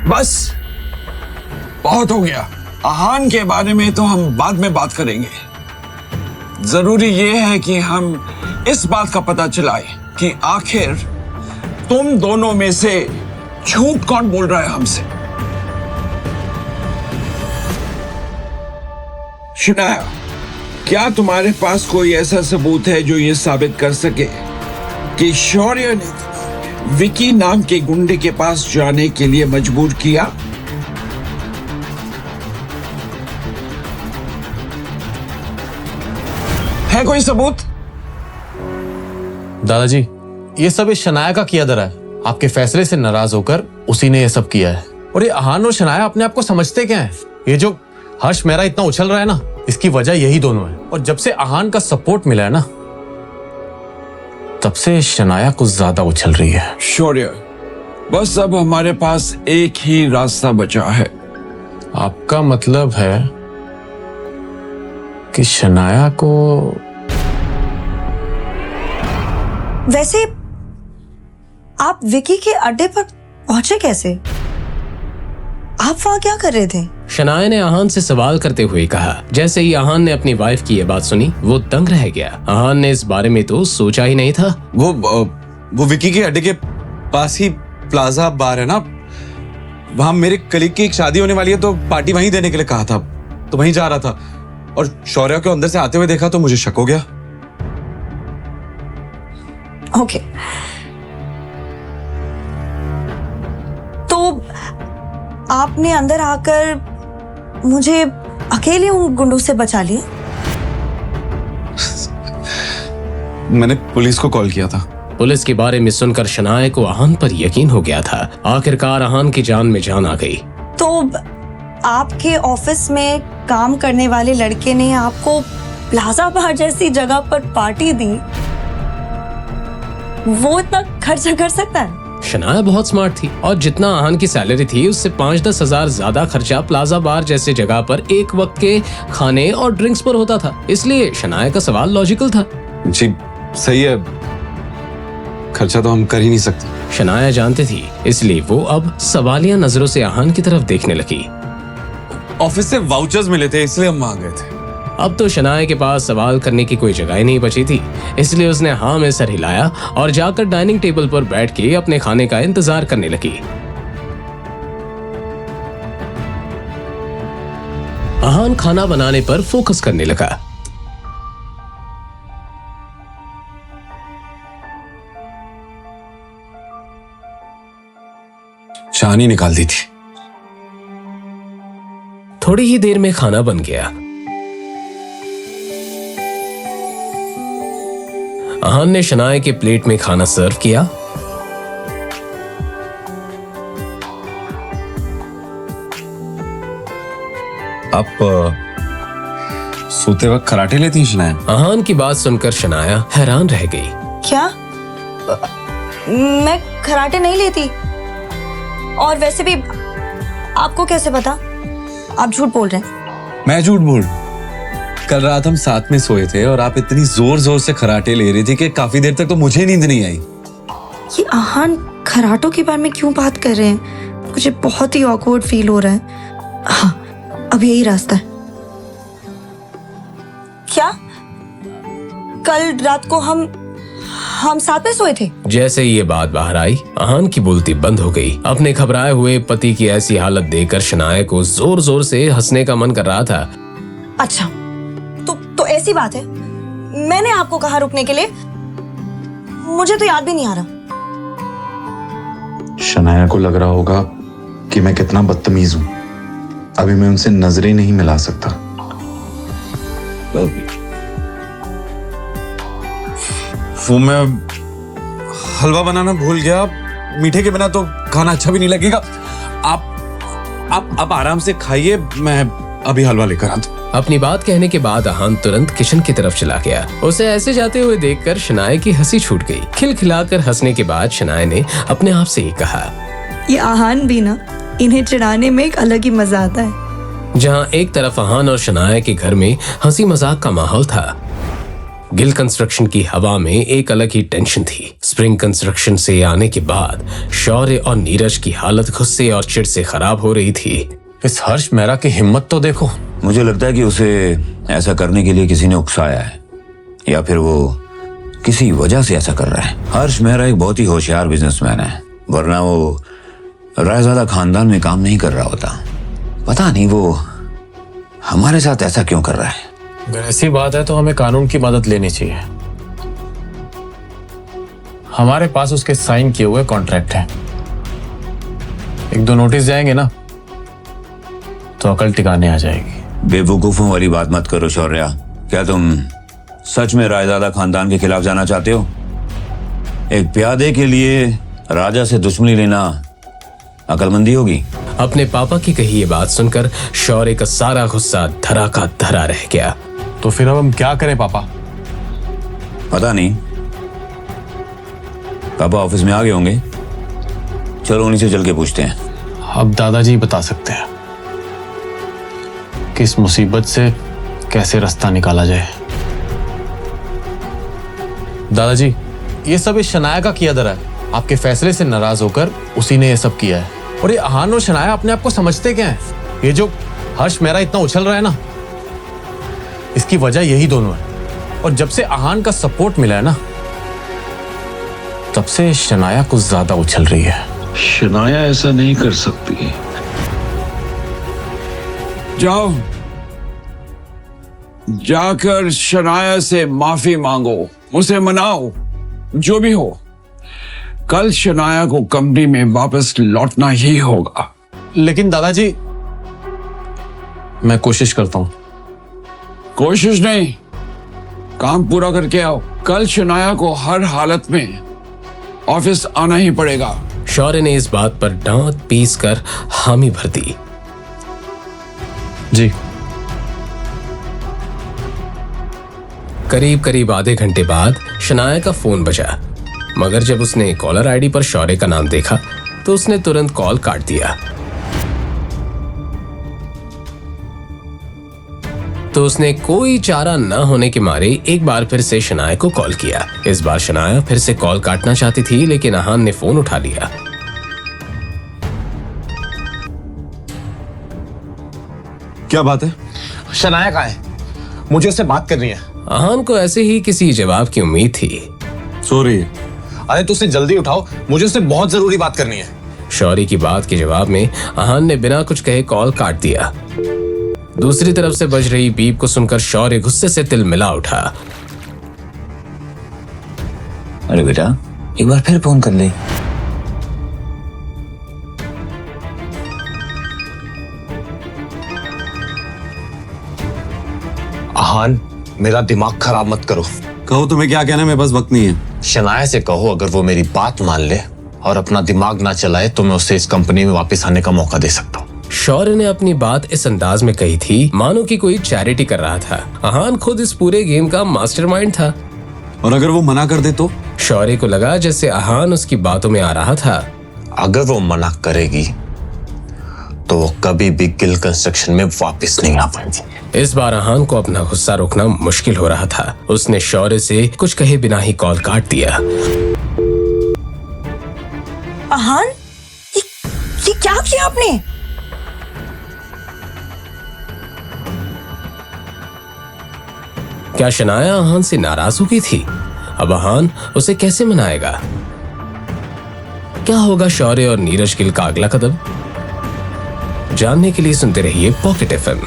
बस बहुत हो गया। आहान के बारे में तो हम बाद में बात करेंगे। जरूरी ये है कि हम इस बात का पता चलाए कि आखिर तुम दोनों में से झूठ कौन बोल रहा है हमसे। शनाया, क्या तुम्हारे पास कोई ऐसा सबूत है जो ये साबित कर सके कि शौर्य ने विकी नाम के गुंडे के पास जाने के लिए मजबूर किया? है कोई सबूत? दादाजी, ये सब इस शनाया का किया धरा है। आपके फैसले से नाराज होकर उसी ने ये सब किया है। और ये आहान और शनाया अपने आप को समझते क्या है? ये जो हर्ष मेरा इतना उछल रहा है ना, इसकी वजह यही दोनों है। और जब से आहान का सपोर्ट मिला है ना, तब से शनाया कुछ ज्यादा उछल रही है। शौर्य, बस अब हमारे पास एक ही रास्ता बचा है। आपका मतलब है कि शनाया को... वैसे आप विकी के अड्डे पर पहुंचे कैसे? आप वहां क्या कर रहे थे? शनाया ने आहान से सवाल करते हुए कहा। जैसे ही आहान ने अपनी वाइफ की ये बात सुनी, वो दंग रह गया। आहान ने इस बारे में तो सोचा ही नहीं था। वो विकी के अड्डे के पास ही प्लाजा बार है ना, वहां मेरे कलीग की एक शादी होने वाली है, तो पार्टी वहीं देने के लिए कहा था, तो वहीं जा रहा था। और शौर्य को अंदर से आते हुए देखा तो मुझे शक हो गया। ओके, तो आपने अंदर आकर मुझे अकेले उन गुंडों से बचा लिया? मैंने पुलिस को कॉल किया था। पुलिस के बारे में सुनकर शनाया को आहान पर यकीन हो गया था। आखिरकार आहान की जान में जान आ गई। तो आपके ऑफिस में काम करने वाले लड़के ने आपको प्लाजा बार जैसी जगह पर पार्टी दी, वो इतना खर्चा कर सकता है? शनाया बहुत स्मार्ट थी और जितना आहान की सैलरी थी उससे 5-10 हजार ज्यादा खर्चा प्लाजा बार जैसे जगह पर एक वक्त के खाने और ड्रिंक्स पर होता था। इसलिए शनाया का सवाल लॉजिकल था। जी सही है, खर्चा तो हम कर ही नहीं सकते। शनाया जानती थी, इसलिए वो अब सवालिया नजरों से आहान की तरफ देखने लगी। ऑफिस से वाउचर्स मिले थे, इसलिए हम वहां गए थे। अब तो शनाया के पास सवाल करने की कोई जगह ही नहीं बची थी, इसलिए उसने हाँ में सर हिलाया और जाकर डाइनिंग टेबल पर बैठ के अपने खाने का इंतजार करने लगी। आहान खाना बनाने पर फोकस करने लगा। चानी निकाल दी थी। थोड़ी ही देर में खाना बन गया। आहान ने शनाया के प्लेट में खाना सर्व किया। आप सोते वक्त खराटे लेती हैं शनाया? आहान की बात सुनकर शनाया हैरान रह गई। क्या? मैं खराटे नहीं लेती। और वैसे भी आपको कैसे पता? आप झूठ बोल रहे हैं। मैं झूठ बोल? कल रात हम साथ में सोए थे और आप इतनी जोर जोर से खराटे ले रही थी कि काफी देर तक तो मुझे नींद नहीं आई। ये आहान खराटों के बारे में क्यों बात कर रहे हैं? मुझे बहुत ही ऑकवर्ड फील हो रहा है। हाँ, अब यही रास्ता है। क्या कल रात को हम साथ में सोए थे? जैसे ही ये बात बाहर आई, आहान की बोलती बंद हो गई। अपने घबराए हुए पति की ऐसी हालत देखकर शनाया को जोर जोर से हंसने का मन कर रहा था। अच्छा, तो ऐसी बात है। मैंने आपको कहा रुकने के लिए? मुझे तो याद भी नहीं आ रहा। शनाया को लग रहा होगा कि मैं कितना बदतमीज हूं। अभी मैं उनसे नजरें नहीं मिला सकता। वो मैं हलवा बनाना भूल गया। मीठे के बिना तो खाना अच्छा भी नहीं लगेगा। आप आराम से खाइए, मैं अभी हलवा लेकर आता हूं। अपनी बात कहने के बाद आहान तुरंत किचन की तरफ चला गया। उसे ऐसे जाते हुए देखकर शनाया की हंसी छूट गई। खिलखिलाकर हंसने के बाद शनाया ने अपने आप से ही कहा, ये आहान भी ना, इन्हें चिढ़ाने में एक अलग ही मजा आता है। जहां एक तरफ आहान और शनाया के घर में हंसी मजाक का माहौल था, गिल कंस्ट्रक्शन की हवा में एक अलग ही टेंशन थी। स्प्रिंग कंस्ट्रक्शन से आने के बाद शौर्य और नीरज की हालत गुस्से और चिढ़ से खराब हो रही थी। इस हर्ष मेहरा की हिम्मत तो देखो। मुझे लगता है कि उसे ऐसा करने के लिए किसी ने उकसाया है, या फिर वो किसी वजह से ऐसा कर रहा है। हर्ष मेहरा एक बहुत ही होशियार बिजनेसमैन है, वरना वो रायजादा खानदान में काम नहीं कर रहा होता। पता नहीं वो हमारे साथ ऐसा क्यों कर रहा है। अगर ऐसी बात है तो हमें कानून की मदद लेनी चाहिए। हमारे पास उसके साइन किए हुए कॉन्ट्रैक्ट हैं। एक दो नोटिस जाएंगे ना तो अकल टिकाने आ जाएगी। बेवकूफों वाली बात मत करो शौर्या। क्या तुम सच में रायजादा खानदान के खिलाफ जाना चाहते हो? एक प्यादे के लिए राजा से दुश्मनी लेना अकलमंदी होगी। अपने पापा की कही ये बात सुनकर शौर्य का सारा गुस्सा धरा का धरा रह गया। तो फिर अब हम क्या करें पापा? पता नहीं, पापा ऑफिस में आ गए होंगे। चलो उन्हीं से चल के पूछते हैं। अब दादाजी बता सकते हैं कि इस मुसीबत से कैसे रास्ता निकाला जाए। दादाजी, ये सब इस शनाया का किया धरा है। आपके फैसले से नाराज होकर उसी ने ये सब किया है। और ये अहान और शनाया अपने आप को समझते क्या है? ये जो हर्ष मेहरा इतना उछल रहा है ना, इसकी वजह यही दोनों है। और जब से अहान का सपोर्ट मिला है ना, तब से शनाया कुछ ज्यादा उछल रही है। शनाया ऐसा नहीं कर सकती। जाओ, जाकर शनाया से माफी मांगो, उसे मनाओ। जो भी हो, कल शनाया को कंपनी में वापस लौटना ही होगा। लेकिन दादाजी, मैं कोशिश करता हूं। कोशिश नहीं, काम पूरा करके आओ। कल शनाया को हर हालत में ऑफिस आना ही पड़ेगा। शौर्य ने इस बात पर दांत पीस कर हामी भर दी। जी। करीब करीब आधे घंटे बाद शनाया का फोन बजा, मगर जब उसने कॉलर आईडी पर शौर्य का नाम देखा तो उसने तुरंत कॉल काट दिया। तो उसने कोई चारा न होने के मारे एक बार फिर से शनाया को कॉल किया। इस बार शनाया फिर से कॉल काटना चाहती थी, लेकिन अहान ने फोन उठा लिया। क्या बात है? शनाया कहाँ है? मुझे उससे बात करनी है। अहान को ऐसे ही किसी जवाब की उम्मीद थी। सो रही है। अरे तो उसे जल्दी उठाओ, मुझे उससे बहुत जरूरी बात करनी है। शौर्य की बात के जवाब में अहान ने बिना कुछ कहे कॉल काट दिया। दूसरी तरफ से बज रही बीप को सुनकर शौर्य गुस्से से तिलमिला उठा। अरे बेटा, एक बार फिर फोन कर ले। अहान, मेरा दिमाग खराब मत करो। कहो तुम्हें क्या कहना है, मेरे पास वक्त नहीं है। शनाया से कहो अगर वो मेरी बात मान ले और अपना दिमाग ना चलाए तो मैं उसे इस कंपनी में वापस आने का मौका दे सकता हूँ। शौर्य ने अपनी बात इस अंदाज में कही थी मानो कि कोई चैरिटी कर रहा था। अहान खुद इस पूरे गेम का मास्टरमाइंड था। और अगर वो मना कर दे तो? शौर्य को लगा जैसे अहान उसकी बातों में आ रहा था। अगर वो मना करेगी तो वो कभी भी गिल कंस्ट्रक्शन में वापस नहीं आ पाएगी। इस बार अहान को अपना गुस्सा रोकना मुश्किल हो रहा था। उसने शौर्य से कुछ कहे बिना ही कॉल काट दिया। अहान, ये क्या किया आपने? क्या शनाया अहान से नाराज हो गई थी? अब अहान उसे कैसे मनाएगा? क्या होगा शौर्य और नीरज गिल का अगला कदम? जानने के लिए सुनते रहिए पॉकेट एफएम।